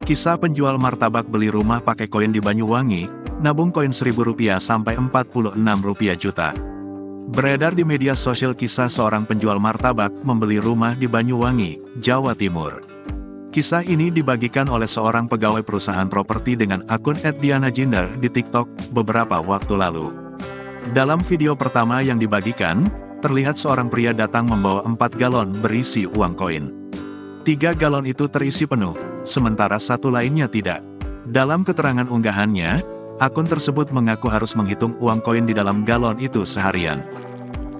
Kisah penjual martabak beli rumah pakai koin di Banyuwangi, nabung koin Rp1.000 sampai Rp46 juta. Beredar di media sosial kisah seorang penjual martabak membeli rumah di Banyuwangi, Jawa Timur. Kisah ini dibagikan oleh seorang pegawai perusahaan properti dengan akun @dianajinder di TikTok beberapa waktu lalu. Dalam video pertama yang dibagikan, terlihat seorang pria datang membawa 4 galon berisi uang koin. 3 galon itu terisi penuh, sementara satu lainnya tidak. Dalam keterangan unggahannya, akun tersebut mengaku harus menghitung uang koin di dalam galon itu seharian.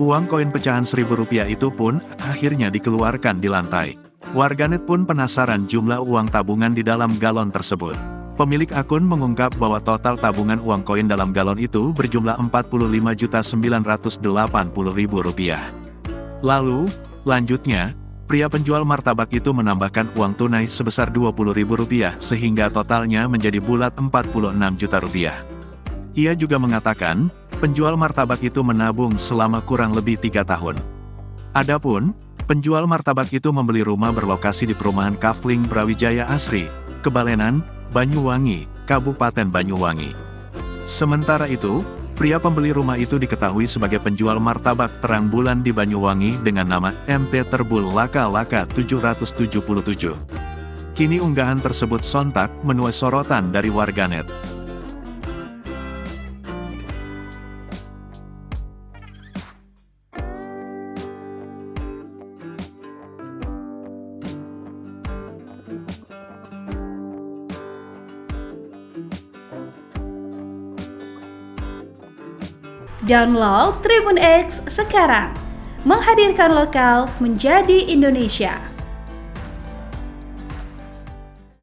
Uang koin pecahan Rp1.000 itu pun akhirnya dikeluarkan di lantai. Warganet pun penasaran jumlah uang tabungan di dalam galon tersebut. Pemilik akun mengungkap bahwa total tabungan uang koin dalam galon itu berjumlah Rp45.980.000. Lalu, lanjutnya, pria penjual martabak itu menambahkan uang tunai sebesar Rp20.000 sehingga totalnya menjadi bulat Rp46 juta. Ia juga mengatakan, penjual martabak itu menabung selama kurang lebih 3 tahun. Adapun, penjual martabak itu membeli rumah berlokasi di perumahan Kafling Brawijaya Asri, Kebalenan, Banyuwangi, Kabupaten Banyuwangi. Sementara itu, pria pembeli rumah itu diketahui sebagai penjual martabak terang bulan di Banyuwangi dengan nama MT Terbul Laka Laka 777. Kini unggahan tersebut sontak menuai sorotan dari warganet. Download Tribun X sekarang, menghadirkan lokal menjadi Indonesia.